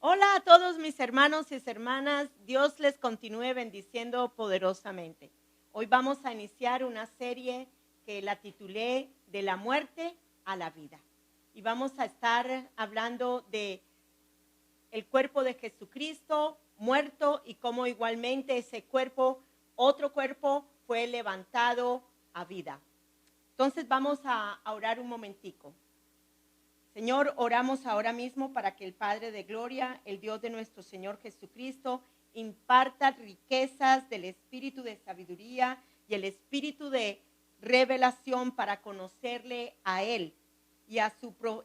Hola a todos mis hermanos y hermanas, Dios les continúe bendiciendo poderosamente. Hoy vamos a iniciar una serie que la titulé De la muerte a la vida. Y vamos a estar hablando de el cuerpo de Jesucristo muerto y cómo igualmente ese cuerpo, otro cuerpo, fue levantado a vida. Entonces vamos a orar un momentico. Señor, oramos ahora mismo para que el Padre de Gloria, el Dios de nuestro Señor Jesucristo, imparta riquezas del espíritu de sabiduría y el espíritu de revelación para conocerle a Él y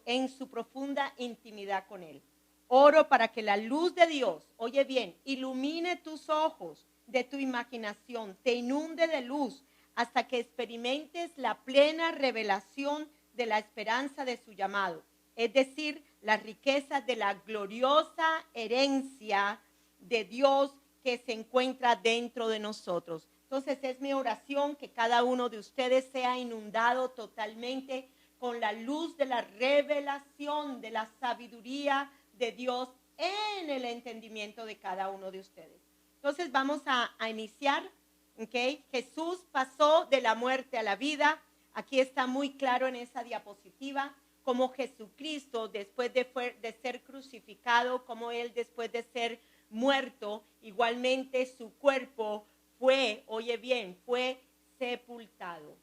en su profunda intimidad con Él. Oro para que la luz de Dios, oye bien, ilumine tus ojos de tu imaginación, te inunde de luz hasta que experimentes la plena revelación de la esperanza de su llamado. Es decir, las riquezas de la gloriosa herencia de Dios que se encuentra dentro de nosotros. Entonces es mi oración que cada uno de ustedes sea inundado totalmente con la luz de la revelación, de la sabiduría de Dios en el entendimiento de cada uno de ustedes. Entonces vamos a iniciar, ¿ok? Jesús pasó de la muerte a la vida. Aquí está muy claro en esa diapositiva como Jesucristo después de ser crucificado, como Él después de ser muerto, igualmente su cuerpo fue, oye bien, fue sepultado.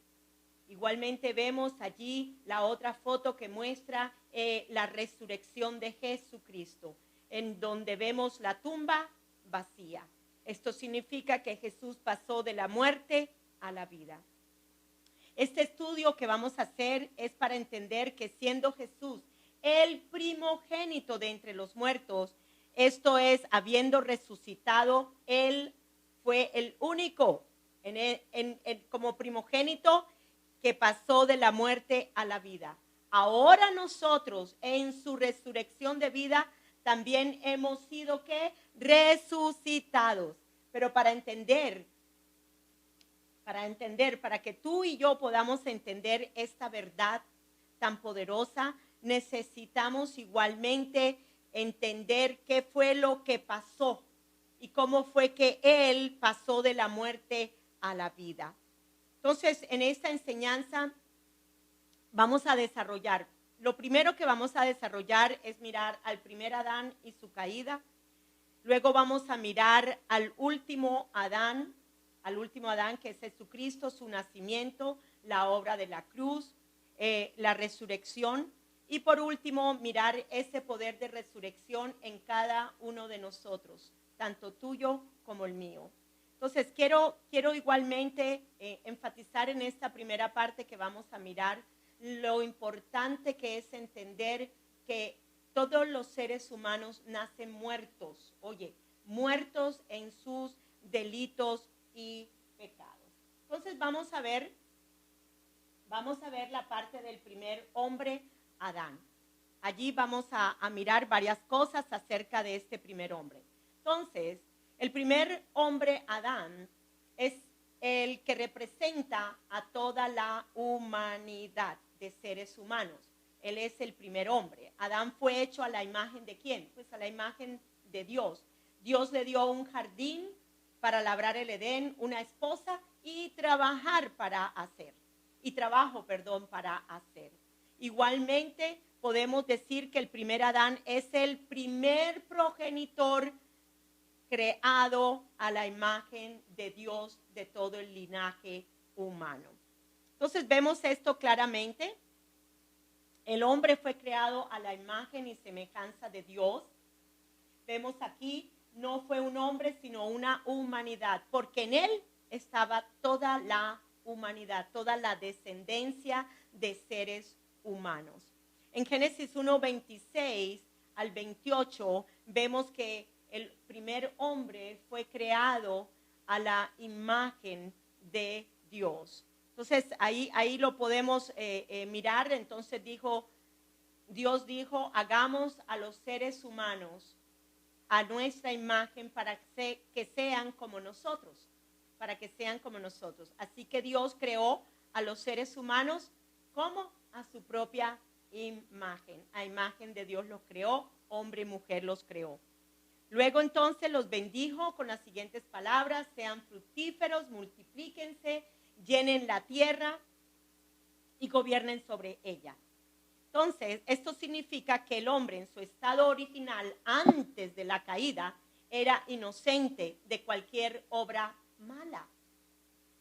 Igualmente vemos allí la otra foto que muestra la resurrección de Jesucristo, en donde vemos la tumba vacía. Esto significa que Jesús pasó de la muerte a la vida. Este estudio que vamos a hacer es para entender que siendo Jesús el primogénito de entre los muertos, esto es, habiendo resucitado, Él fue el único como primogénito que pasó de la muerte a la vida. Ahora nosotros en su resurrección de vida también hemos sido ¿qué? Resucitados. Pero para que tú y yo podamos entender esta verdad tan poderosa, necesitamos igualmente entender qué fue lo que pasó y cómo fue que Él pasó de la muerte a la vida. Entonces, en esta enseñanza vamos a desarrollar, lo primero que vamos a desarrollar es mirar al primer Adán y su caída. Luego vamos a mirar al último Adán que es Jesucristo, su nacimiento, la obra de la cruz, la resurrección. Y por último, mirar ese poder de resurrección en cada uno de nosotros, tanto tuyo como el mío. Entonces, quiero igualmente enfatizar en esta primera parte que vamos a mirar lo importante que es entender que todos los seres humanos nacen muertos, muertos en sus delitos y pecados. Entonces vamos a ver la parte del primer hombre, Adán. Allí vamos a mirar varias cosas acerca de este primer hombre. Entonces, el primer hombre, Adán, es el que representa a toda la humanidad de seres humanos. Él es el primer hombre. Adán fue hecho a la imagen de ¿quién? Pues a la imagen de Dios. Dios le dio un jardín para labrar el Edén, una esposa y trabajo para hacer. Igualmente podemos decir que el primer Adán es el primer progenitor creado a la imagen de Dios de todo el linaje humano. Entonces vemos esto claramente. El hombre fue creado a la imagen y semejanza de Dios. Vemos aquí, no fue un hombre, sino una humanidad, porque en él estaba toda la humanidad, toda la descendencia de seres humanos. En Génesis 1:26 al 28 vemos que el primer hombre fue creado a la imagen de Dios. Entonces ahí lo podemos mirar. Entonces Dios dijo, hagamos a los seres humanos a nuestra imagen para que sean como nosotros. Así que Dios creó a los seres humanos como a su propia imagen. A imagen de Dios los creó, hombre y mujer los creó. Luego entonces los bendijo con las siguientes palabras: sean fructíferos, multiplíquense, llenen la tierra y gobiernen sobre ella. Entonces, esto significa que el hombre en su estado original, antes de la caída, era inocente de cualquier obra mala,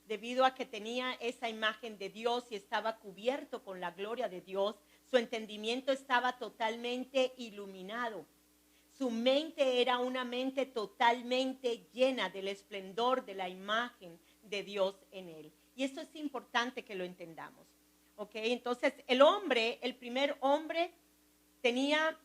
debido a que tenía esa imagen de Dios y estaba cubierto con la gloria de Dios. Su entendimiento estaba totalmente iluminado. Su mente era una mente totalmente llena del esplendor de la imagen de Dios en él. Y eso es importante que lo entendamos. ¿Ok? Entonces, el primer hombre, tenía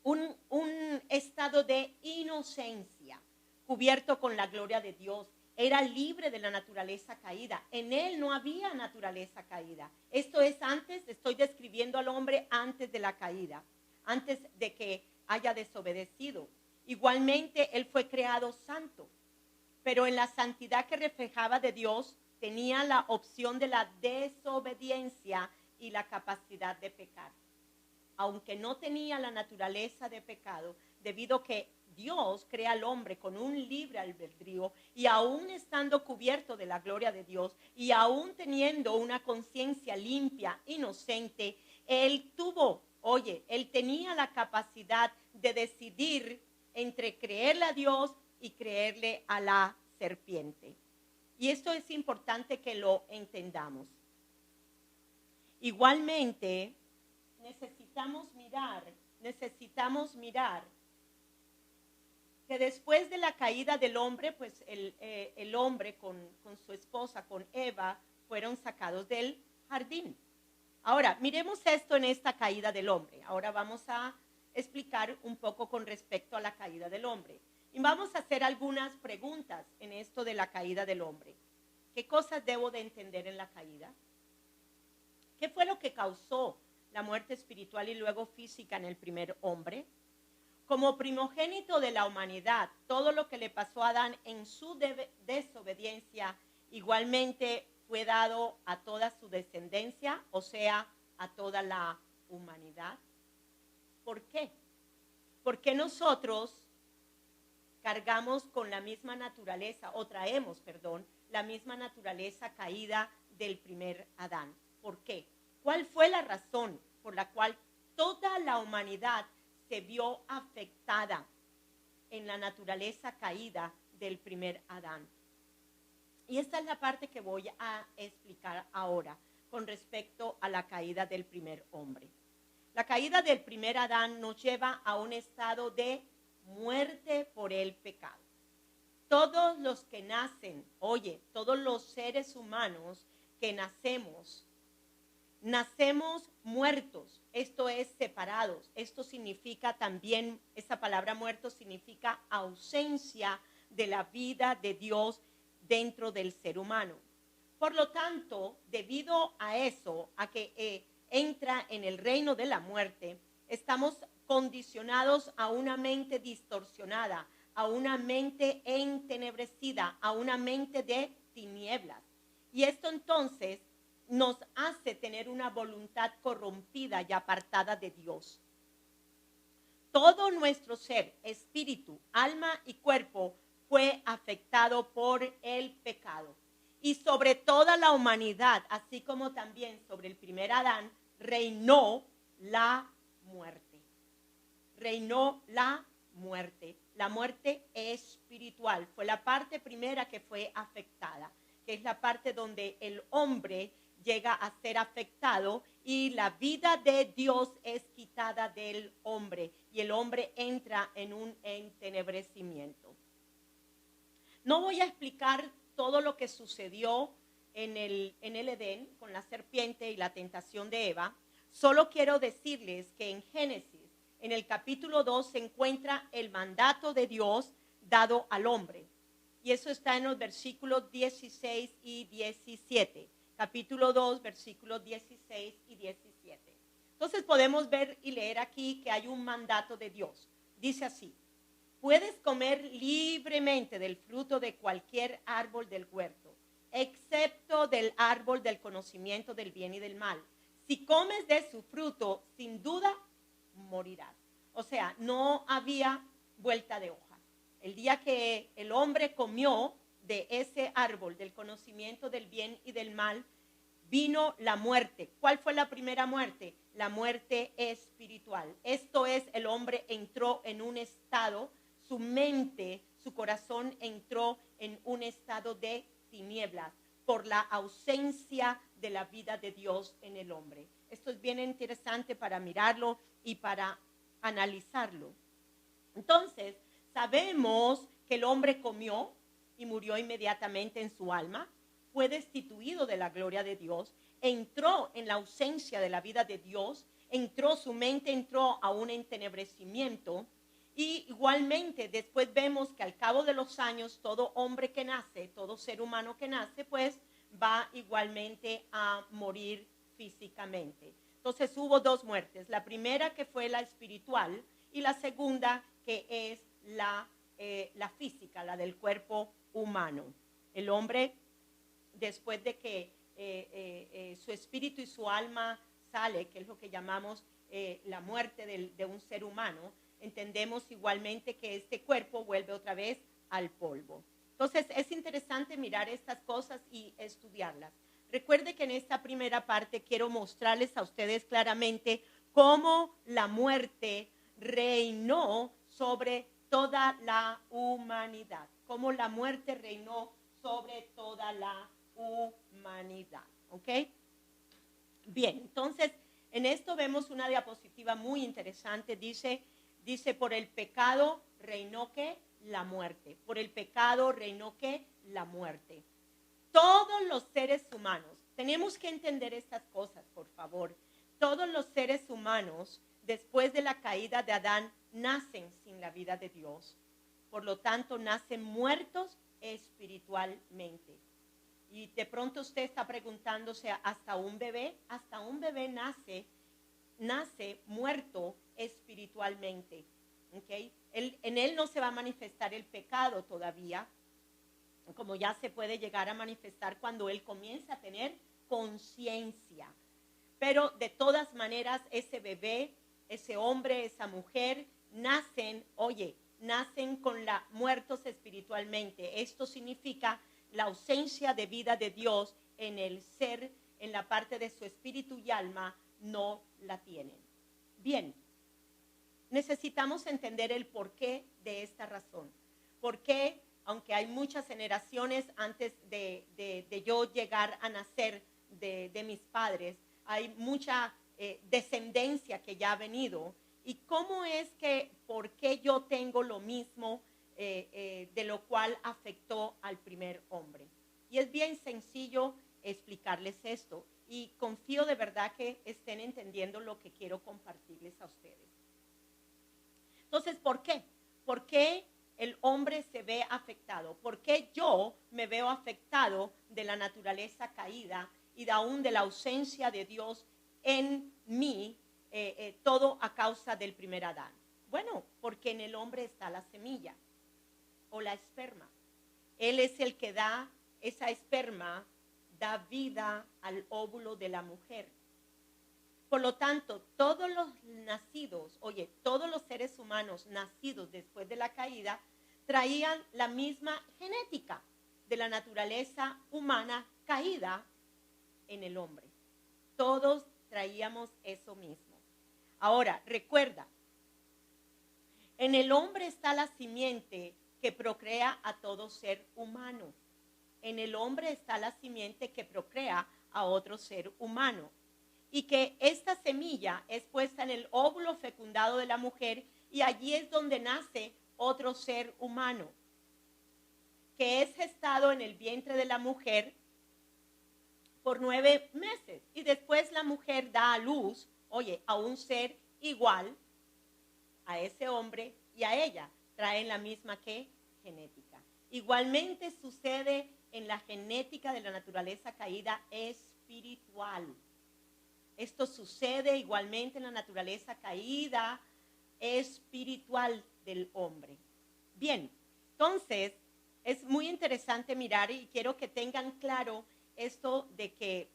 un estado de inocencia, cubierto con la gloria de Dios. Era libre de la naturaleza caída. En él no había naturaleza caída. Esto es antes, estoy describiendo al hombre antes de la caída, antes de que haya desobedecido. Igualmente, él fue creado santo, pero en la santidad que reflejaba de Dios, tenía la opción de la desobediencia y la capacidad de pecar. Aunque no tenía la naturaleza de pecado, debido a que Dios crea al hombre con un libre albedrío, y aún estando cubierto de la gloria de Dios y aún teniendo una conciencia limpia, inocente, él tenía la capacidad de decidir entre creerle a Dios y creerle a la serpiente. Y esto es importante que lo entendamos. Igualmente, necesitamos mirar que después de la caída del hombre, pues el hombre con su esposa, con Eva, fueron sacados del jardín. Ahora, miremos esto en esta caída del hombre. Ahora vamos a explicar un poco con respecto a la caída del hombre. Y vamos a hacer algunas preguntas en esto de la caída del hombre. ¿Qué cosas debo de entender en la caída? ¿Qué fue lo que causó la muerte espiritual y luego física en el primer hombre? Como primogénito de la humanidad, todo lo que le pasó a Adán en su desobediencia igualmente fue dado a toda su descendencia, o sea, a toda la humanidad. ¿Por qué? Porque nosotros cargamos con la misma naturaleza, o traemos, la misma naturaleza caída del primer Adán. ¿Por qué? ¿Cuál fue la razón por la cual toda la humanidad se vio afectada en la naturaleza caída del primer Adán? Y esta es la parte que voy a explicar ahora con respecto a la caída del primer hombre. La caída del primer Adán nos lleva a un estado de muerte por el pecado. Todos los que nacen, todos los seres humanos que nacemos muertos, esto es separados. Esto significa también, esa palabra muerto significa ausencia de la vida de Dios dentro del ser humano. Por lo tanto, debido a eso, a que entra en el reino de la muerte, estamos condicionados a una mente distorsionada, a una mente entenebrecida, a una mente de tinieblas. Y esto entonces nos hace tener una voluntad corrompida y apartada de Dios. Todo nuestro ser, espíritu, alma y cuerpo fue afectado por el pecado. Y sobre toda la humanidad, así como también sobre el primer Adán, reinó la muerte. Reinó la muerte. La muerte espiritual fue la parte primera que fue afectada, que es la parte donde el hombre llega a ser afectado y la vida de Dios es quitada del hombre y el hombre entra en un entenebrecimiento. No voy a explicar todo lo que sucedió en el Edén con la serpiente y la tentación de Eva. Solo quiero decirles que en Génesis, en el capítulo 2, se encuentra el mandato de Dios dado al hombre. Y eso está en los versículos 16 y 17. Capítulo 2, versículos 16 y 17. Entonces podemos ver y leer aquí que hay un mandato de Dios. Dice así: puedes comer libremente del fruto de cualquier árbol del huerto, excepto del árbol del conocimiento del bien y del mal. si comes de su fruto, sin duda morirás. O sea, no había vuelta de hoja. El día que el hombre comió de ese árbol, del conocimiento del bien y del mal, vino la muerte. ¿Cuál fue la primera muerte? La muerte espiritual. Esto es, el hombre entró en un estado, su mente, su corazón entró en un estado de tinieblas por la ausencia de la vida de Dios en el hombre. Esto es bien interesante para mirarlo y para analizarlo. Entonces, sabemos que el hombre comió y murió inmediatamente en su alma, fue destituido de la gloria de Dios, entró en la ausencia de la vida de Dios, su mente entró a un entenebrecimiento, y igualmente después vemos que al cabo de los años todo hombre que nace, todo ser humano que nace, pues va igualmente a morir físicamente. Entonces hubo dos muertes, la primera que fue la espiritual y la segunda que es la física, la del cuerpo humano. El hombre, después de que su espíritu y su alma sale, que es lo que llamamos la muerte de un ser humano, entendemos igualmente que este cuerpo vuelve otra vez al polvo. Entonces es interesante mirar estas cosas y estudiarlas. Recuerde que en esta primera parte quiero mostrarles a ustedes claramente cómo la muerte reinó sobre toda la humanidad, cómo la muerte reinó sobre toda la humanidad, ¿ok? Bien, entonces en esto vemos una diapositiva muy interesante, dice por el pecado reinó ¿qué? La muerte, por el pecado reinó ¿qué? La muerte. Todos los seres humanos, tenemos que entender estas cosas, por favor. Todos los seres humanos, después de la caída de Adán, nacen sin la vida de Dios. Por lo tanto, nacen muertos espiritualmente. Y de pronto usted está preguntándose, ¿hasta un bebé? Hasta un bebé nace muerto espiritualmente. ¿Okay? En él no se va a manifestar el pecado todavía, como ya se puede llegar a manifestar cuando él comienza a tener conciencia. Pero de todas maneras, ese bebé, ese hombre, esa mujer, nacen con muertos espiritualmente. Esto significa la ausencia de vida de Dios en el ser, en la parte de su espíritu y alma, no la tienen. Bien, necesitamos entender el porqué de esta razón. ¿Por qué? Aunque hay muchas generaciones antes de yo llegar a nacer de mis padres, hay mucha descendencia que ya ha venido. ¿Y cómo es que, por qué yo tengo lo mismo de lo cual afectó al primer hombre? Y es bien sencillo explicarles esto. Y confío de verdad que estén entendiendo lo que quiero compartirles a ustedes. Entonces, ¿por qué? ¿Por qué el hombre se ve afectado? ¿Por qué yo me veo afectado de la naturaleza caída y aún de la ausencia de Dios en mí, todo a causa del primer Adán? Bueno, porque en el hombre está la semilla o la esperma. Él es el que da, esa esperma da vida al óvulo de la mujer. Por lo tanto, todos los nacidos, todos los seres humanos nacidos después de la caída traían la misma genética de la naturaleza humana caída en el hombre. Todos traíamos eso mismo. Ahora, recuerda, en el hombre está la simiente que procrea a todo ser humano. En el hombre está la simiente que procrea a otro ser humano. Y que esta semilla es puesta en el óvulo fecundado de la mujer y allí es donde nace otro ser humano, que es gestado en el vientre de la mujer por 9 meses. Y después la mujer da a luz, a un ser igual a ese hombre y a ella. Traen la misma genética. Igualmente sucede en la genética de la naturaleza caída espiritual. Esto sucede igualmente en la naturaleza caída espiritual del hombre. Bien, entonces es muy interesante mirar y quiero que tengan claro esto de que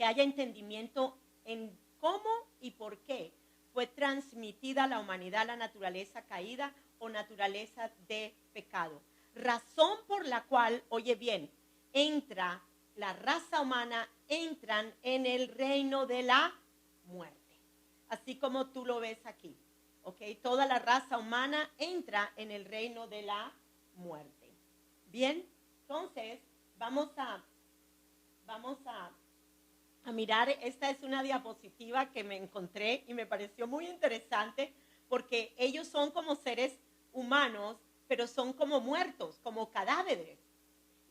que haya entendimiento en cómo y por qué fue transmitida a la humanidad la naturaleza caída o naturaleza de pecado. Razón por la cual, oye bien, entra la raza humana, entran en el reino de la muerte. Así como tú lo ves aquí. ¿Ok? Toda la raza humana entra en el reino de la muerte. Bien, entonces vamos a mirar. Esta es una diapositiva que me encontré y me pareció muy interesante porque ellos son como seres humanos, pero son como muertos, como cadáveres.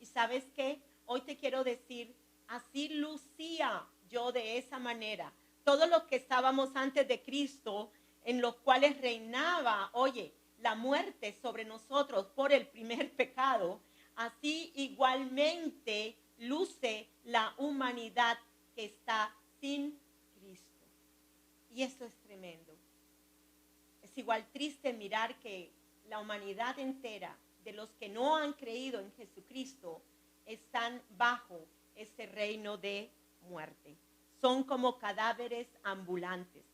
Y ¿sabes qué? Hoy te quiero decir, así lucía yo de esa manera. Todos los que estábamos antes de Cristo, en los cuales reinaba, oye, la muerte sobre nosotros por el primer pecado, así igualmente luce la humanidad que está sin Cristo. Y eso es tremendo. Es igual triste mirar que la humanidad entera, de los que no han creído en Jesucristo, están bajo ese reino de muerte. Son como cadáveres ambulantes,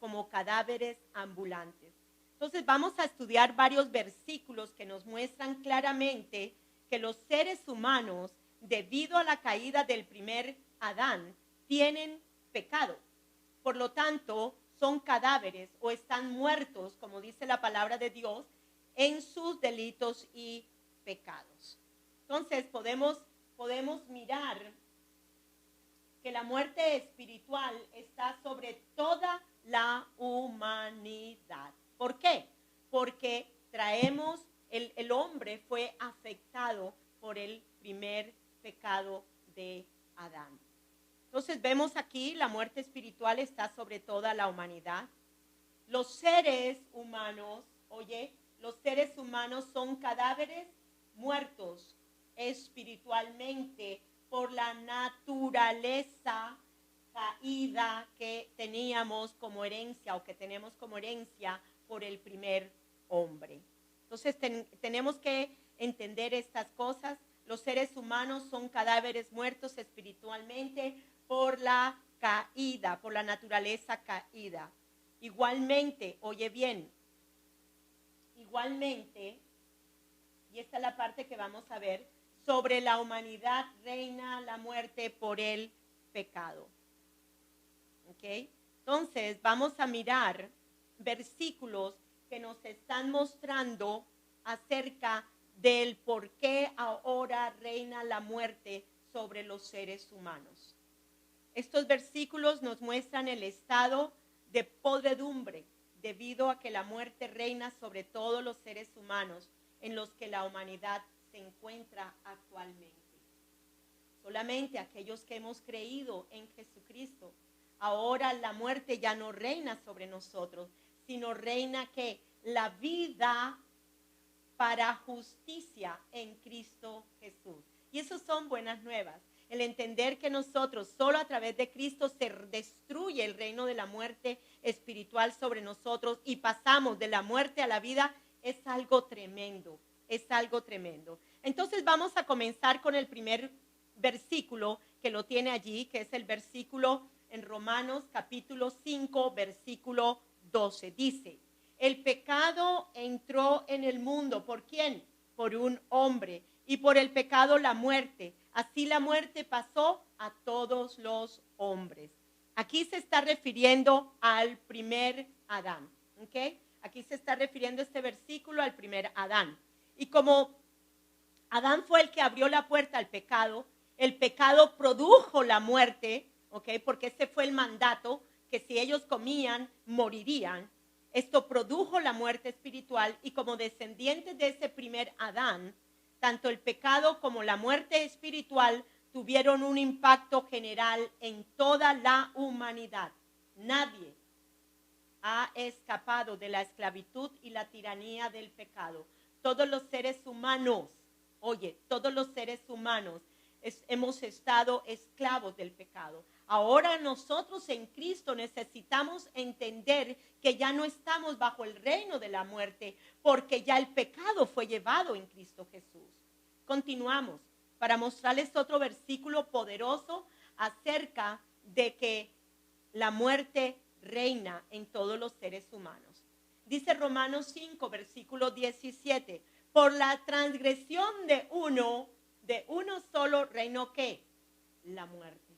como cadáveres ambulantes. Entonces vamos a estudiar varios versículos que nos muestran claramente que los seres humanos, debido a la caída del primer Adán, tienen pecado. Por lo tanto, son cadáveres o están muertos, como dice la palabra de Dios, en sus delitos y pecados. Entonces podemos mirar que la muerte espiritual está sobre toda la humanidad. ¿Por qué? Porque el hombre fue afectado por el primer pecado de Adán. Entonces vemos aquí la muerte espiritual está sobre toda la humanidad. Los seres humanos, los seres humanos son cadáveres muertos espiritualmente por la naturaleza caída que teníamos como herencia o que tenemos como herencia por el primer hombre. Entonces tenemos que entender estas cosas. Los seres humanos son cadáveres muertos espiritualmente por la caída, por la naturaleza caída. Igualmente, oye bien, igualmente, y esta es la parte que vamos a ver, sobre la humanidad reina la muerte por el pecado. ¿Ok? Entonces, vamos a mirar versículos que nos están mostrando acerca del por qué ahora reina la muerte sobre los seres humanos. Estos versículos nos muestran el estado de podredumbre debido a que la muerte reina sobre todos los seres humanos en los que la humanidad se encuentra actualmente. Solamente aquellos que hemos creído en Jesucristo, ahora la muerte ya no reina sobre nosotros, sino reina que la vida para justicia en Cristo Jesús. Y eso son buenas nuevas. El entender que nosotros solo a través de Cristo se destruye el reino de la muerte espiritual sobre nosotros y pasamos de la muerte a la vida es algo tremendo, es algo tremendo. Entonces vamos a comenzar con el primer versículo que lo tiene allí, que es el versículo en Romanos capítulo 5, versículo 12. Dice, el pecado entró en el mundo, ¿por quién? Por un hombre, y por el pecado la muerte. Así la muerte pasó a todos los hombres. Aquí se está refiriendo al primer Adán, ¿ok? Aquí se está refiriendo este versículo al primer Adán. Y como Adán fue el que abrió la puerta al pecado, el pecado produjo la muerte, ¿ok? Porque ese fue el mandato, que si ellos comían, morirían. Esto produjo la muerte espiritual y como descendientes de ese primer Adán, tanto el pecado como la muerte espiritual tuvieron un impacto general en toda la humanidad. Nadie ha escapado de la esclavitud y la tiranía del pecado. Todos los seres humanos, todos los seres humanos hemos estado esclavos del pecado. Ahora nosotros en Cristo necesitamos entender que ya no estamos bajo el reino de la muerte, porque ya el pecado fue llevado en Cristo Jesús. Continuamos para mostrarles otro versículo poderoso acerca de que la muerte reina en todos los seres humanos. Dice Romanos 5, versículo 17, por la transgresión de uno solo reinó ¿qué? La muerte.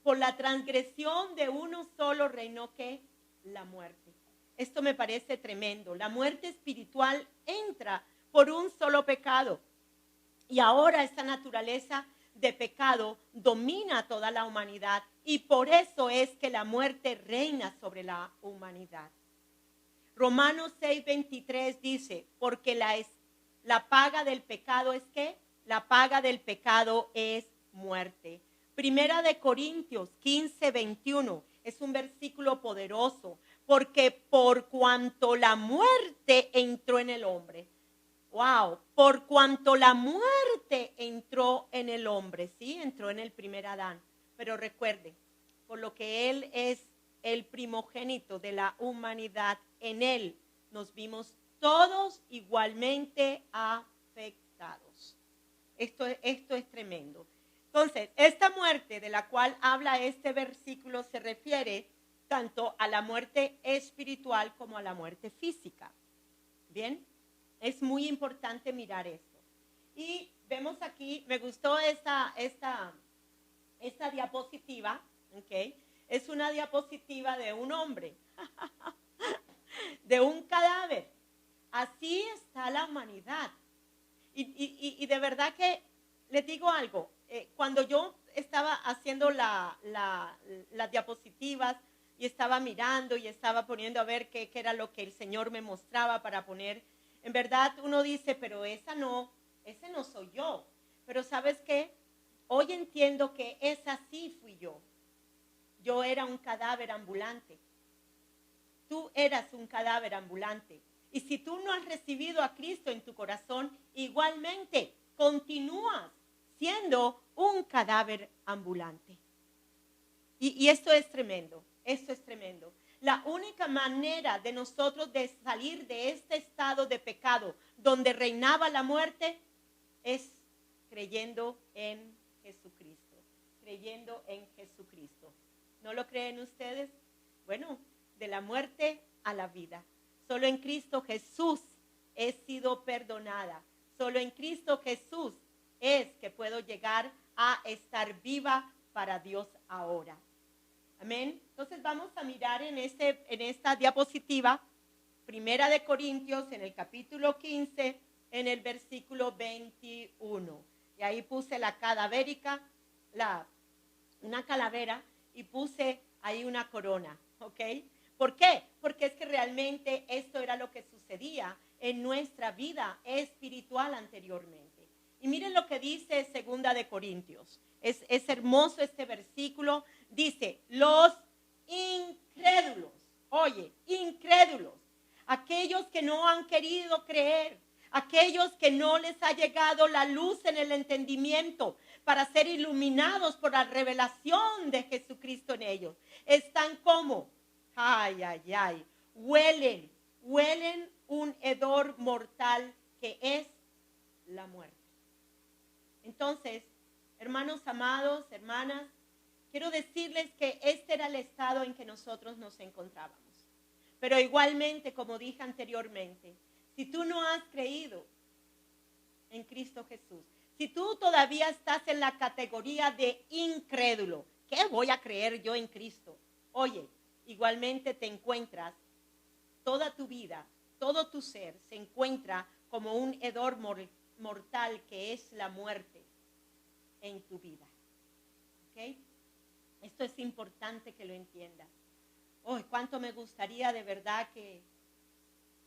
Por la transgresión de uno solo reinó ¿qué? La muerte. Esto me parece tremendo. La muerte espiritual entra por un solo pecado. Y ahora esta naturaleza de pecado domina toda la humanidad. Y por eso es que la muerte reina sobre la humanidad. Romanos 6:23 dice, porque la paga del pecado es ¿qué? La paga del pecado es muerte. Primera de Corintios 15:21 es un versículo poderoso, porque por cuanto la muerte entró en el hombre, wow, por cuanto la muerte entró en el hombre, sí, entró en el primer Adán, pero recuerde, por lo que él es el primogénito de la humanidad, en él nos vimos todos igualmente afectados. Esto es tremendo. Entonces, esta muerte de la cual habla este versículo se refiere tanto a la muerte espiritual como a la muerte física. ¿Bien? Es muy importante mirar esto. Y vemos aquí, me gustó esta diapositiva, ¿ok? Es una diapositiva de un hombre, de un cadáver. Así está la humanidad. Y de verdad que les digo algo, cuando yo estaba haciendo las diapositivas y estaba mirando y estaba poniendo a ver qué era lo que el Señor me mostraba para poner, en verdad uno dice, pero ese no soy yo. Pero ¿sabes qué? Hoy entiendo que esa sí fui yo. Yo era un cadáver ambulante. Tú eras un cadáver ambulante. Y si tú no has recibido a Cristo en tu corazón, igualmente continúas siendo un cadáver ambulante. Y esto es tremendo, esto es tremendo. La única manera de nosotros de salir de este estado de pecado donde reinaba la muerte es creyendo en Jesucristo, creyendo en Jesucristo. ¿No lo creen ustedes? Bueno, de la muerte a la vida. Solo en Cristo Jesús he sido perdonada. Solo en Cristo Jesús es que puedo llegar a estar viva para Dios ahora. Amén. Entonces vamos a mirar en esta diapositiva, Primera de Corintios, en el capítulo 15, en el versículo 21. Y ahí puse la cadavérica, una calavera, y puse ahí una corona, ¿ok? ¿Por qué? Porque es que realmente esto era lo que sucedía en nuestra vida espiritual anteriormente. Y miren lo que dice Segunda de Corintios. Es hermoso este versículo. Dice, los incrédulos, oye, incrédulos, aquellos que no han querido creer, aquellos que no les ha llegado la luz en el entendimiento para ser iluminados por la revelación de Jesucristo en ellos, están como, huelen un hedor mortal que es la muerte. Entonces, hermanos amados, hermanas, quiero decirles que este era el estado en que nosotros nos encontrábamos. Pero igualmente, como dije anteriormente, si tú no has creído en Cristo Jesús, si tú todavía estás en la categoría de incrédulo, ¿qué voy a creer yo en Cristo? Oye, igualmente te encuentras, toda tu vida, todo tu ser se encuentra como un hedor mortal que es la muerte en tu vida. ¿Ok? Esto es importante que lo entiendas. Oh, cuánto me gustaría de verdad que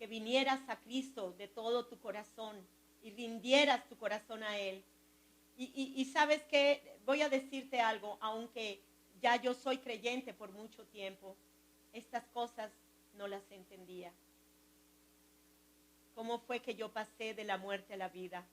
vinieras a Cristo de todo tu corazón y rindieras tu corazón a Él. Y sabes que voy a decirte algo, aunque ya yo soy creyente por mucho tiempo, estas cosas no las entendía. ¿Cómo fue que yo pasé de la muerte a la vida?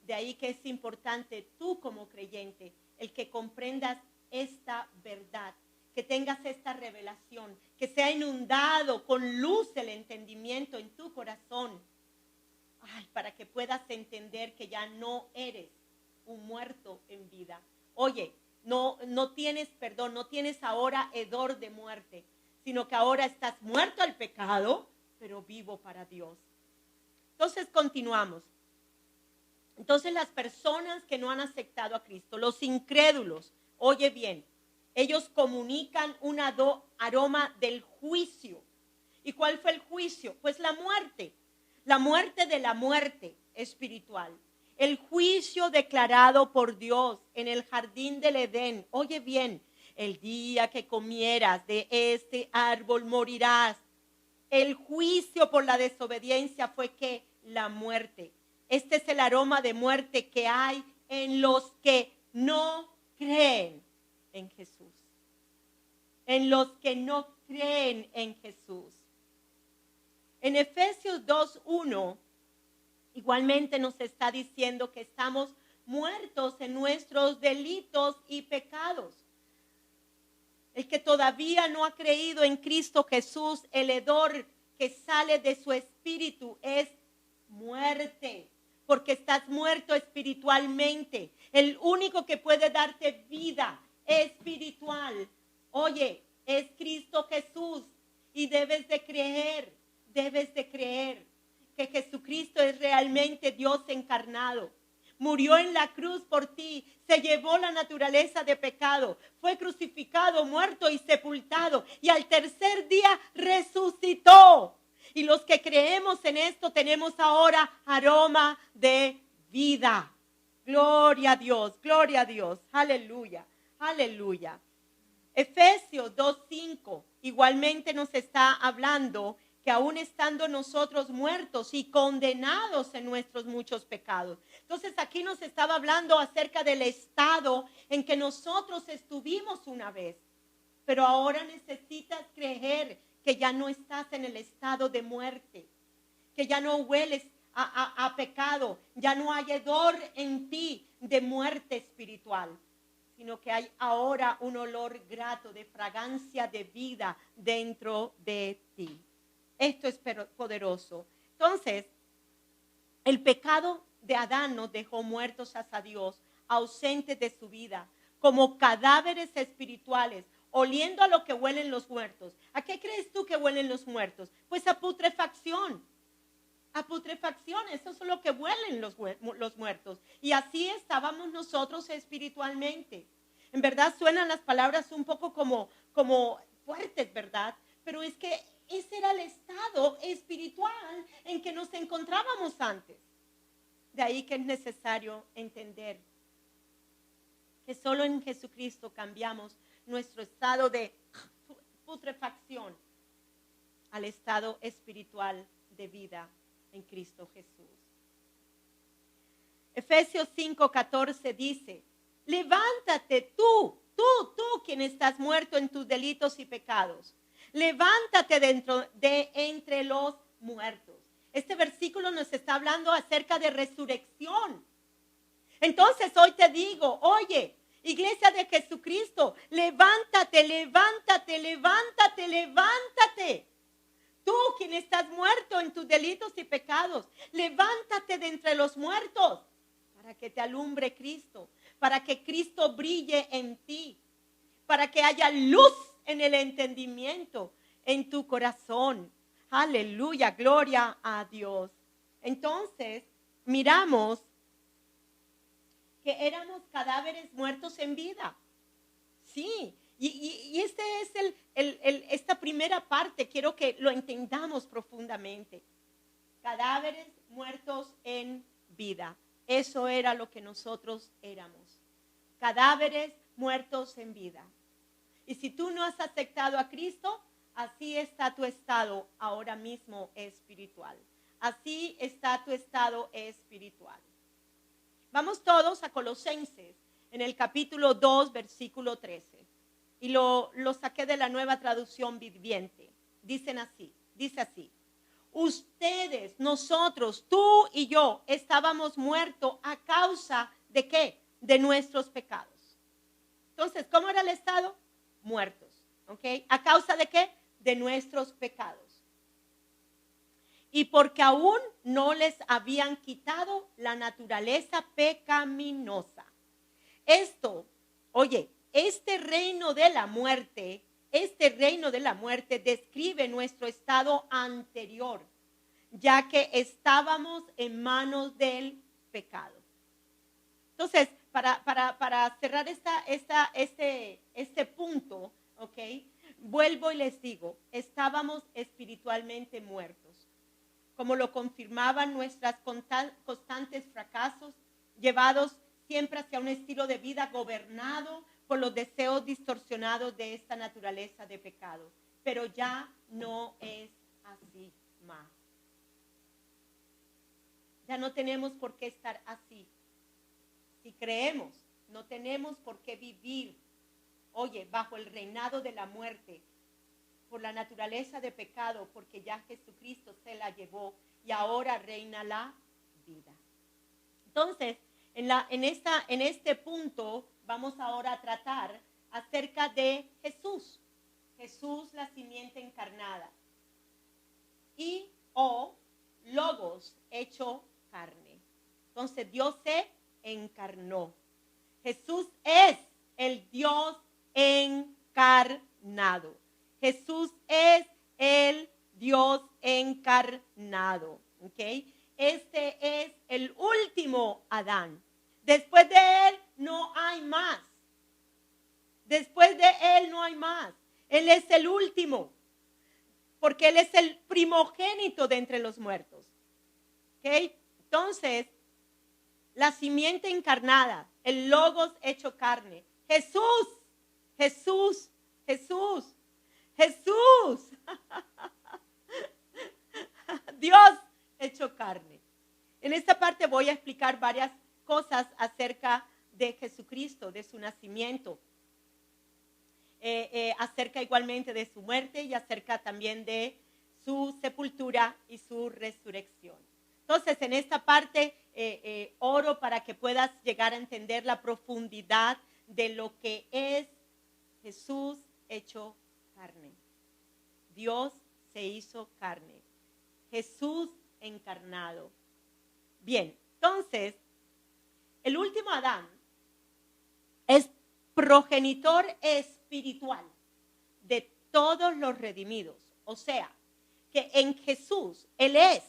De ahí que es importante tú como creyente, el que comprendas esta verdad, que tengas esta revelación, que sea inundado con luz el entendimiento en tu corazón, para que puedas entender que ya no eres un muerto en vida. Oye, no tienes perdón, no tienes ahora hedor de muerte, sino que ahora estás muerto al pecado, pero vivo para Dios. Entonces continuamos. Entonces las personas que no han aceptado a Cristo, los incrédulos, oye bien, ellos comunican un aroma del juicio. ¿Y cuál fue el juicio? Pues la muerte de la muerte espiritual. El juicio declarado por Dios en el jardín del Edén. Oye bien, el día que comieras de este árbol morirás. El juicio por la desobediencia fue que la muerte. Este es el aroma de muerte que hay en los que no creen en Jesús. En los que no creen en Jesús. En Efesios 2:1, igualmente nos está diciendo que estamos muertos en nuestros delitos y pecados. El que todavía no ha creído en Cristo Jesús, el hedor que sale de su espíritu es muerte, porque estás muerto espiritualmente. El único que puede darte vida espiritual, oye, es Cristo Jesús, y debes de creer que Jesucristo es realmente Dios encarnado. Murió en la cruz por ti, se llevó la naturaleza de pecado, fue crucificado, muerto y sepultado, y al tercer día resucitó. Y los que creemos en esto tenemos ahora aroma de vida. Gloria a Dios, aleluya, aleluya. Efesios 2:5 igualmente nos está hablando que aún estando nosotros muertos y condenados en nuestros muchos pecados. Entonces aquí nos estaba hablando acerca del estado en que nosotros estuvimos una vez, pero ahora necesitas creer que ya no estás en el estado de muerte, que ya no hueles a pecado, ya no hay hedor en ti de muerte espiritual, sino que hay ahora un olor grato de fragancia de vida dentro de ti. Esto es poderoso. Entonces, el pecado de Adán nos dejó muertos hacia Dios, ausentes de su vida, como cadáveres espirituales, oliendo a lo que huelen los muertos. ¿A qué crees tú que huelen los muertos? Pues a putrefacción. A putrefacción, eso es lo que huelen los muertos. Y así estábamos nosotros espiritualmente. En verdad suenan las palabras un poco como fuertes, ¿verdad? Pero es que ese era el estado espiritual en que nos encontrábamos antes. De ahí que es necesario entender que solo en Jesucristo cambiamos nuestro estado de putrefacción al estado espiritual de vida en Cristo Jesús. Efesios 5:14 dice: levántate tú quien estás muerto en tus delitos y pecados. Levántate de entre los muertos. Este versículo nos está hablando acerca de resurrección. Entonces hoy te digo, oye, Iglesia de Jesucristo, levántate. Tú quien estás muerto en tus delitos y pecados, levántate de entre los muertos para que te alumbre Cristo, para que Cristo brille en ti, para que haya luz en el entendimiento, en tu corazón. Aleluya, gloria a Dios. Entonces, miramos que éramos cadáveres muertos en vida. Sí, y este es esta primera parte, quiero que lo entendamos profundamente. Cadáveres muertos en vida. Eso era lo que nosotros éramos. Cadáveres muertos en vida. Y si tú no has aceptado a Cristo, así está tu estado ahora mismo espiritual. Así está tu estado espiritual. Vamos todos a Colosenses, en el capítulo 2, versículo 13. Y lo saqué de la Nueva Traducción Viviente. Dice así. Ustedes, nosotros, tú y yo, estábamos muertos a causa ¿de qué? De nuestros pecados. Entonces, ¿cómo era el estado? Muertos. ¿Ok? ¿A causa de qué? De nuestros pecados. Y porque aún no les habían quitado la naturaleza pecaminosa. Esto Oye, este reino de la muerte describe nuestro estado anterior, ya que estábamos en manos del pecado. Entonces, para cerrar este punto, ¿ok? Vuelvo y les digo, estábamos espiritualmente muertos, como lo confirmaban nuestros constantes fracasos, llevados siempre hacia un estilo de vida gobernado por los deseos distorsionados de esta naturaleza de pecado. Pero ya no es así más. Ya no tenemos por qué estar así. Si creemos, no tenemos por qué vivir, oye, bajo el reinado de la muerte, por la naturaleza de pecado, porque ya Jesucristo se la llevó y ahora reina la vida. Entonces, en este punto vamos ahora a tratar acerca de Jesús. Jesús, la simiente encarnada. Y o Logos hecho carne. Entonces Dios se encarnó. Jesús es el Dios encarnado. Jesús es el Dios encarnado. ¿Ok? Este es el último Adán. Después de él no hay más. Después de él no hay más. Él es el último. Porque él es el primogénito de entre los muertos. ¿Ok? Entonces, la simiente encarnada, el Logos hecho carne. Jesús, Jesús, Jesús, Jesús. Dios hecho carne. En esta parte voy a explicar varias cosas acerca de Jesucristo, de su nacimiento, acerca igualmente de su muerte y acerca también de su sepultura y su resurrección. Entonces, en esta parte oro para que puedas llegar a entender la profundidad de lo que es Jesús hecho carne. Dios se hizo carne. Jesús encarnado. Bien, entonces, el último Adán es progenitor espiritual de todos los redimidos. O sea, que en Jesús, Él es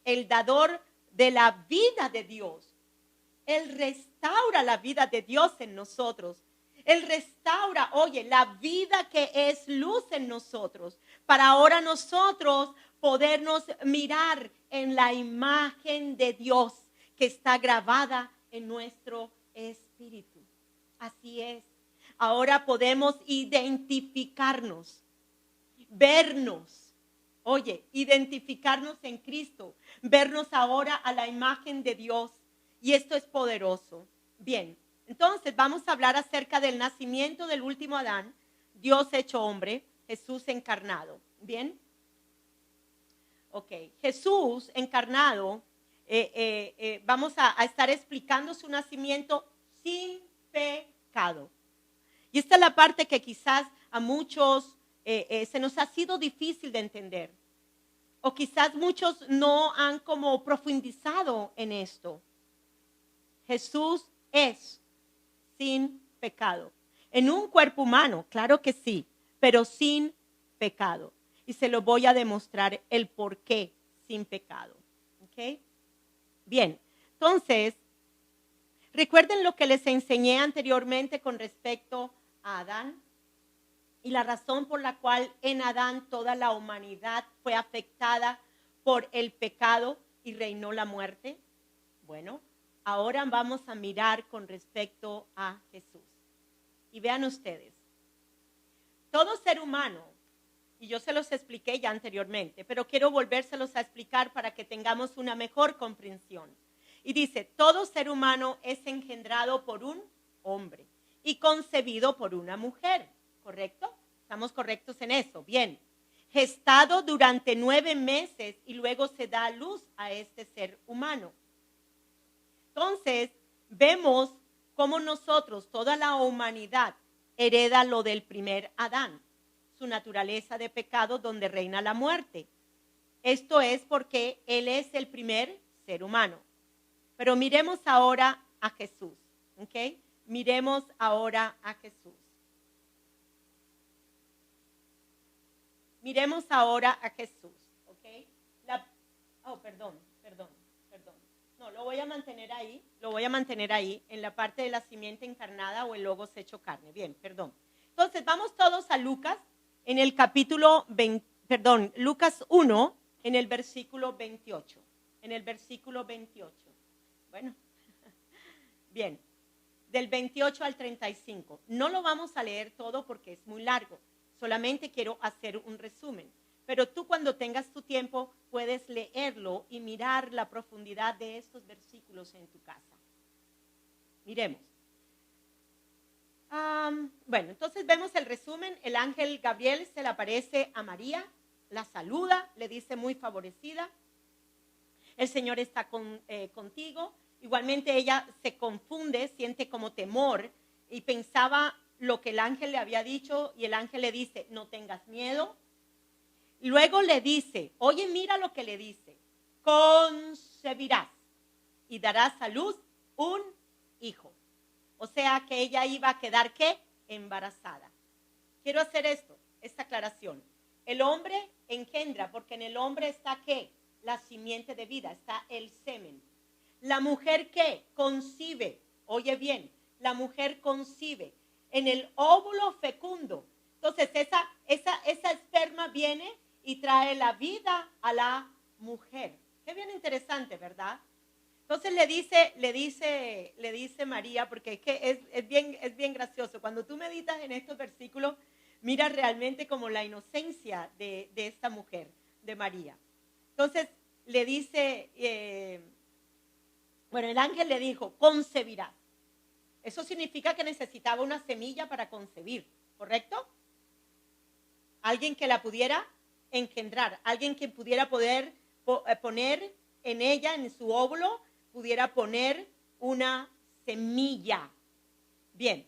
el dador de la vida de Dios. Él restaura la vida de Dios en nosotros. Él restaura, oye, la vida que es luz en nosotros, para ahora nosotros podernos mirar en la imagen de Dios que está grabada en nuestro espíritu. Así es. Ahora podemos identificarnos, vernos, oye, identificarnos en Cristo, vernos ahora a la imagen de Dios. Y esto es poderoso. Bien, entonces vamos a hablar acerca del nacimiento del último Adán, Dios hecho hombre, Jesús encarnado. Bien. Ok, Jesús encarnado, vamos a estar explicando su nacimiento sin pecado. Y esta es la parte que quizás a muchos se nos ha sido difícil de entender. O quizás muchos no han como profundizado en esto. Jesús es sin pecado. En un cuerpo humano, claro que sí, pero sin pecado. Y se lo voy a demostrar el por qué sin pecado. ¿Ok? Bien, entonces, recuerden lo que les enseñé anteriormente con respecto a Adán y la razón por la cual en Adán toda la humanidad fue afectada por el pecado y reinó la muerte. Bueno, ahora vamos a mirar con respecto a Jesús. Y vean ustedes, todo ser humano, y yo se los expliqué ya anteriormente, pero quiero volvérselos a explicar para que tengamos una mejor comprensión. Y dice, todo ser humano es engendrado por un hombre y concebido por una mujer, ¿correcto? ¿Estamos correctos en eso? Bien. Gestado durante 9 meses y luego se da a luz a este ser humano. Entonces, vemos cómo nosotros, toda la humanidad, hereda lo del primer Adán, su naturaleza de pecado donde reina la muerte. Esto es porque Él es el primer ser humano. Pero miremos ahora a Jesús, ¿ok? Miremos ahora a Jesús. Miremos ahora a Jesús, ¿ok? Perdón. No, lo voy a mantener ahí, en la parte de la simiente encarnada o el logos hecho carne. Bien, perdón. Entonces, vamos todos a Lucas, en el capítulo Lucas 1, en el versículo 28. Bueno, bien, del 28 al 35. No lo vamos a leer todo porque es muy largo. Solamente quiero hacer un resumen. Pero tú cuando tengas tu tiempo puedes leerlo y mirar la profundidad de estos versículos en tu casa. Miremos. Bueno, entonces vemos el resumen. El ángel Gabriel se le aparece a María, la saluda, le dice muy favorecida. El Señor está contigo. Igualmente ella se confunde, siente como temor y pensaba lo que el ángel le había dicho y el ángel le dice, no tengas miedo. Luego le dice, oye, mira lo que le dice, concebirás y darás a luz un hijo. O sea que ella iba a quedar, ¿qué? Embarazada. Quiero hacer esta aclaración. El hombre engendra, porque en el hombre está, ¿qué? La simiente de vida, está el semen. La mujer, ¿qué? Concibe, oye bien, la mujer concibe en el óvulo fecundo. Entonces esa esperma viene y trae la vida a la mujer. Qué bien interesante, ¿verdad? Entonces le dice María, porque es bien gracioso. Cuando tú meditas en estos versículos, mira realmente como la inocencia de esta mujer, de María. Entonces le dice, el ángel le dijo, concebirás. Eso significa que necesitaba una semilla para concebir, ¿correcto? Alguien que la pudiera engendrar, alguien que pudiera poner en ella, en su óvulo, pudiera poner una semilla. Bien.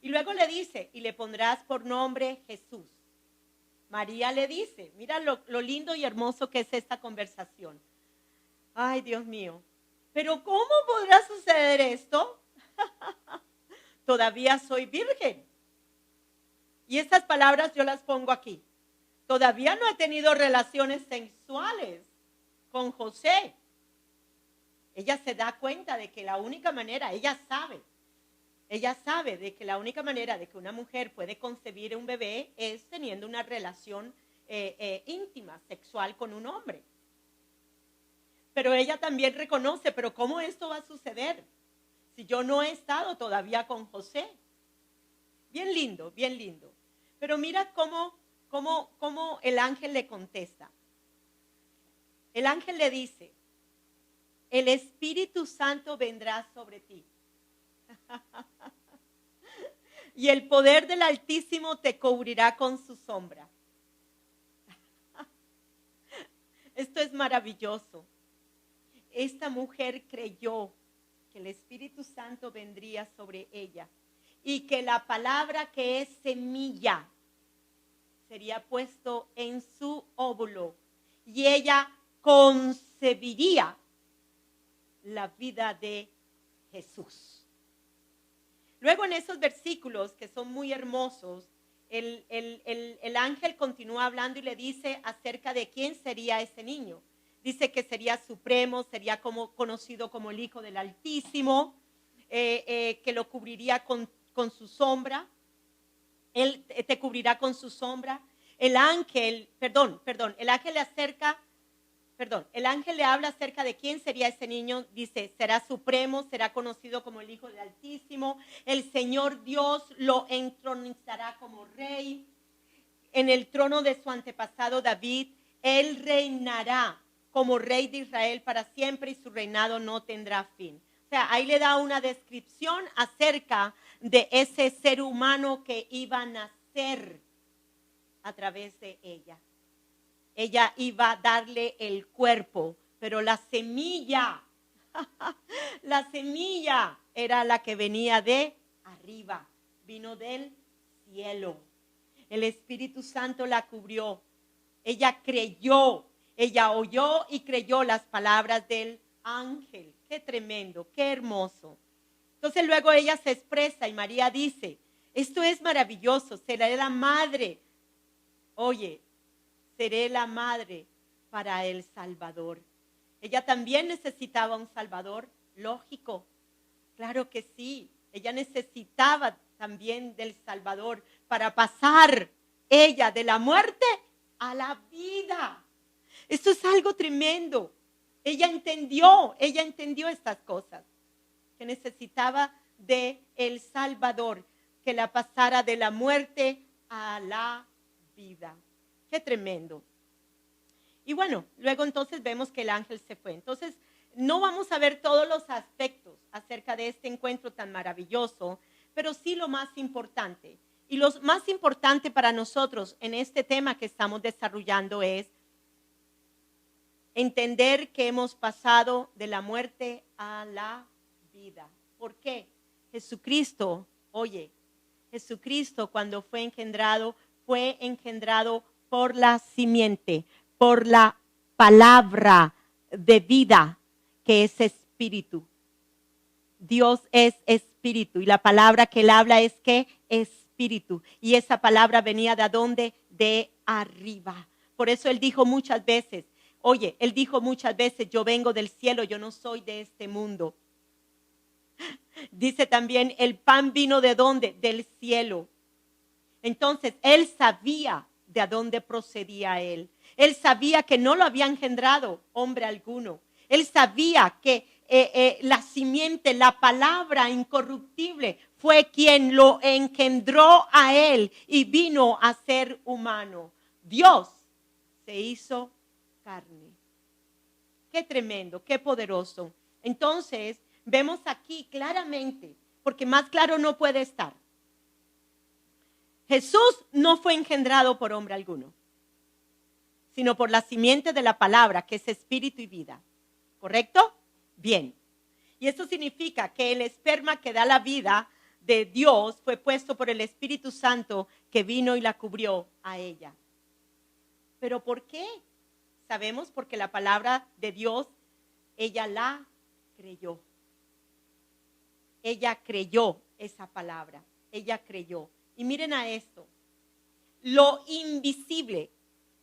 Y luego le dice, y le pondrás por nombre Jesús. María le dice, mira lo lindo y hermoso que es esta conversación. Ay, Dios mío, pero ¿cómo podrá suceder esto? Todavía soy virgen. Y estas palabras yo las pongo aquí. Todavía no he tenido relaciones sexuales con José. Ella se da cuenta de que la única manera, ella sabe de que la única manera de que una mujer puede concebir un bebé es teniendo una relación íntima, sexual con un hombre. Pero ella también reconoce, pero ¿cómo esto va a suceder si yo no he estado todavía con José? Bien lindo, bien lindo. Pero mira cómo el ángel le contesta. El ángel le dice, el Espíritu Santo vendrá sobre ti. Y el poder del Altísimo te cubrirá con su sombra. Esto es maravilloso. Esta mujer creyó que el Espíritu Santo vendría sobre ella y que la palabra que es semilla sería puesto en su óvulo y ella concebiría la vida de Jesús. Luego en esos versículos que son muy hermosos, el ángel continúa hablando y le dice acerca de quién sería ese niño. Dice que sería supremo, sería conocido como el Hijo del Altísimo, que lo cubriría con su sombra. Él te cubrirá con su sombra. El ángel le habla acerca de quién sería ese niño. Dice, será supremo, será conocido como el Hijo del Altísimo. El Señor Dios lo entronizará como rey. En el trono de su antepasado David, él reinará como rey de Israel para siempre y su reinado no tendrá fin. O sea, ahí le da una descripción acerca de ese ser humano que iba a nacer a través de ella. Ella iba a darle el cuerpo, pero la semilla era la que venía de arriba, vino del cielo. El Espíritu Santo la cubrió. Ella creyó, ella oyó y creyó las palabras del ángel. Qué tremendo, qué hermoso. Entonces luego ella se expresa y María dice, esto es maravilloso, seré la madre. Oye, seré la madre para el Salvador. Ella también necesitaba un Salvador, lógico. Claro que sí, ella necesitaba también del Salvador para pasar ella de la muerte a la vida. Esto es algo tremendo. Ella entendió estas cosas, que necesitaba de el Salvador, que la pasara de la muerte a la vida. Qué tremendo. Y bueno, luego entonces vemos que el ángel se fue. Entonces, no vamos a ver todos los aspectos acerca de este encuentro tan maravilloso, pero sí lo más importante. Y lo más importante para nosotros en este tema que estamos desarrollando es entender que hemos pasado de la muerte a la vida. ¿Por qué? Jesucristo, oye, Jesucristo cuando fue engendrado por la simiente, por la palabra de vida que es espíritu. Dios es espíritu y la palabra que él habla es que espíritu. Y esa palabra venía de dónde? De arriba. Por eso él dijo muchas veces, yo vengo del cielo, yo no soy de este mundo. Dice también, el pan vino de dónde? Del cielo. Entonces, él sabía de dónde procedía él. Él sabía que no lo había engendrado hombre alguno. Él sabía que la simiente, la palabra incorruptible, fue quien lo engendró a él y vino a ser humano. Dios se hizo carne. Qué tremendo, qué poderoso. Entonces, vemos aquí claramente, porque más claro no puede estar. Jesús no fue engendrado por hombre alguno, sino por la simiente de la palabra, que es espíritu y vida. ¿Correcto? Bien. Y eso significa que el esperma que da la vida de Dios fue puesto por el Espíritu Santo que vino y la cubrió a ella. ¿Pero por qué? Sabemos porque la palabra de Dios, ella la creyó. Ella creyó esa palabra. Ella creyó. Y miren a esto. Lo invisible,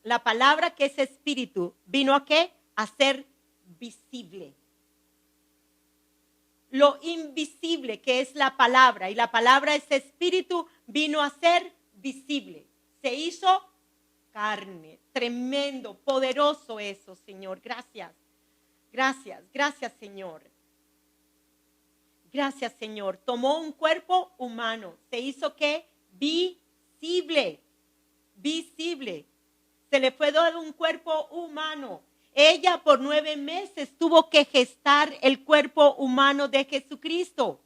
la palabra que es espíritu, ¿vino a qué? A ser visible. Lo invisible que es la palabra, y la palabra es espíritu, vino a ser visible. Se hizo carne. Tremendo, poderoso eso, Señor. Gracias. Gracias, Señor. Gracias, Señor. Tomó un cuerpo humano. Se hizo ¿qué? Visible. Se le fue dado un cuerpo humano. Ella por 9 meses tuvo que gestar el cuerpo humano de Jesucristo,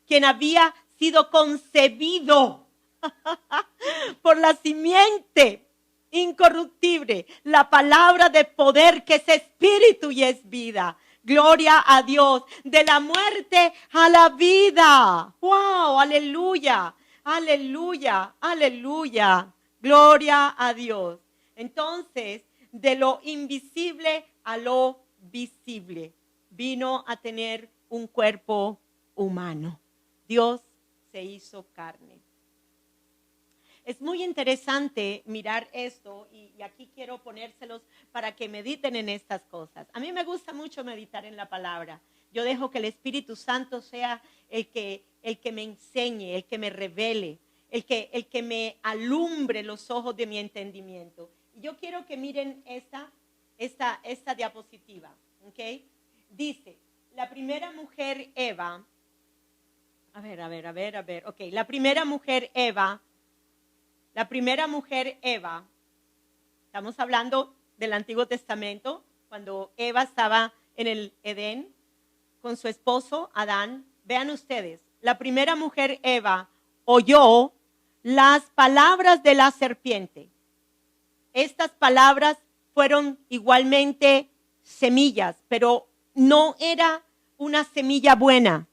quien había sido concebido por la simiente incorruptible, la palabra de poder que es espíritu y es vida. Gloria a Dios, de la muerte a la vida. ¡Wow! ¡Aleluya! ¡Aleluya! ¡Aleluya! Gloria a Dios. Entonces, de lo invisible a lo visible, vino a tener un cuerpo humano. Dios se hizo carne. Es muy interesante mirar esto y aquí quiero ponérselos para que mediten en estas cosas. A mí me gusta mucho meditar en la palabra. Yo dejo que el Espíritu Santo sea el que me enseñe, el que me revele, el que me alumbre los ojos de mi entendimiento. Y yo quiero que miren esta diapositiva, ¿ok? Dice, la primera mujer Eva, ok, la primera mujer Eva, estamos hablando del Antiguo Testamento, cuando Eva estaba en el Edén con su esposo Adán. Vean ustedes, la primera mujer Eva oyó las palabras de la serpiente. Estas palabras fueron igualmente semillas, pero no era una semilla buena.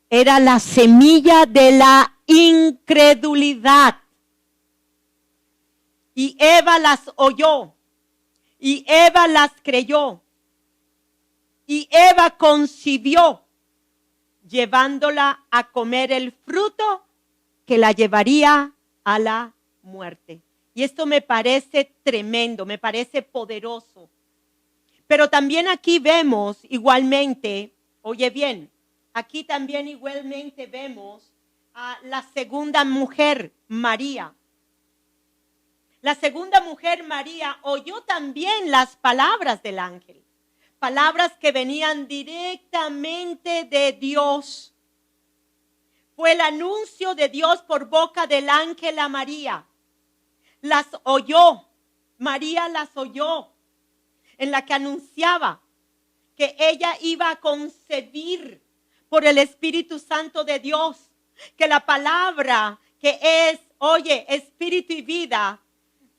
Era la semilla de la incredulidad. Y Eva las oyó. Y Eva las creyó. Y Eva concibió, llevándola a comer el fruto que la llevaría a la muerte. Y esto me parece tremendo, me parece poderoso. Pero también aquí vemos igualmente, oye bien, aquí también igualmente vemos a la segunda mujer, María. La segunda mujer, María, oyó también las palabras del ángel. Palabras que venían directamente de Dios. Fue el anuncio de Dios por boca del ángel a María. Las oyó, María las oyó, en la que anunciaba que ella iba a concebir por el Espíritu Santo de Dios, que la palabra que es, oye, espíritu y vida,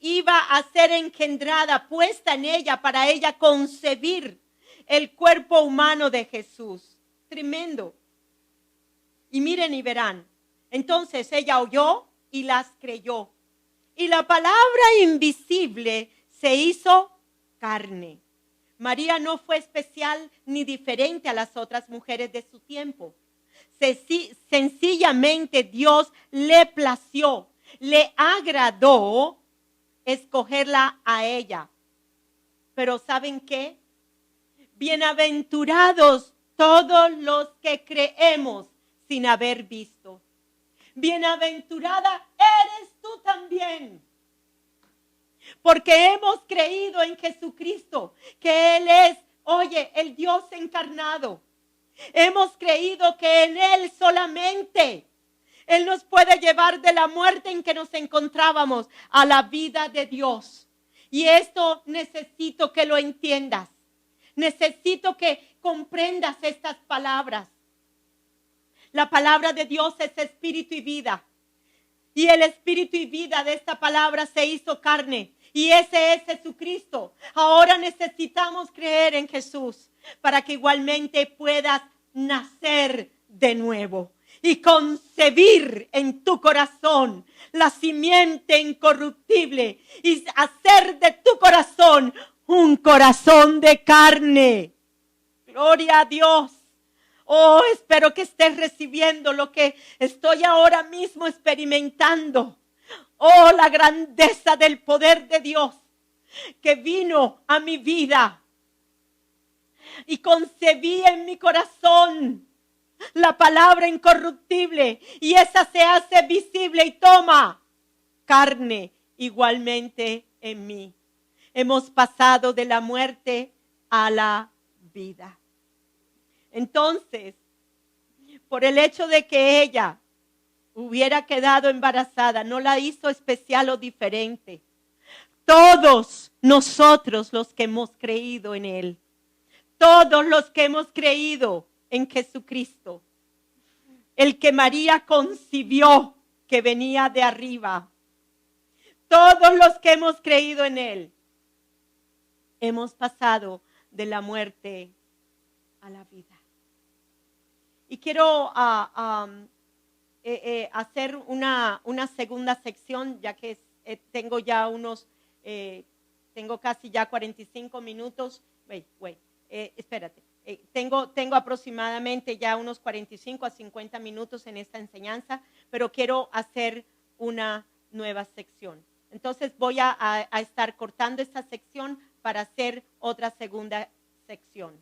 iba a ser engendrada, puesta en ella para ella concebir el cuerpo humano de Jesús. Tremendo. Y miren y verán. Entonces ella oyó y las creyó. Y la palabra invisible se hizo carne. María no fue especial ni diferente a las otras mujeres de su tiempo. Sencillamente Dios le plació, le agradó escogerla a ella. Pero ¿saben qué? Bienaventurados todos los que creemos sin haber visto. Bienaventurada eres tú también. Porque hemos creído en Jesucristo, que Él es, oye, el Dios encarnado. Hemos creído que en Él solamente Él nos puede llevar de la muerte en que nos encontrábamos a la vida de Dios. Y esto necesito que lo entiendas. Necesito que comprendas estas palabras. La palabra de Dios es espíritu y vida. Y el espíritu y vida de esta palabra se hizo carne. Y ese es Jesucristo. Ahora necesitamos creer en Jesús para que igualmente puedas nacer de nuevo y concebir en tu corazón la simiente incorruptible y hacer de tu corazón un corazón de carne. Gloria a Dios. Oh, espero que estés recibiendo lo que estoy ahora mismo experimentando. Oh, la grandeza del poder de Dios que vino a mi vida y concebí en mi corazón la palabra incorruptible y esa se hace visible y toma carne igualmente en mí. Hemos pasado de la muerte a la vida. Entonces, por el hecho de que ella hubiera quedado embarazada, no la hizo especial o diferente. Todos nosotros los que hemos creído en Él, todos los que hemos creído en Jesucristo, el que María concibió que venía de arriba, todos los que hemos creído en Él, hemos pasado de la muerte a la vida. Y quiero hacer una segunda sección, ya que tengo ya tengo casi ya 45 minutos. Espérate. Tengo aproximadamente ya unos 45 a 50 minutos en esta enseñanza, pero quiero hacer una nueva sección. Entonces voy a estar cortando esta sección para hacer otra segunda sección.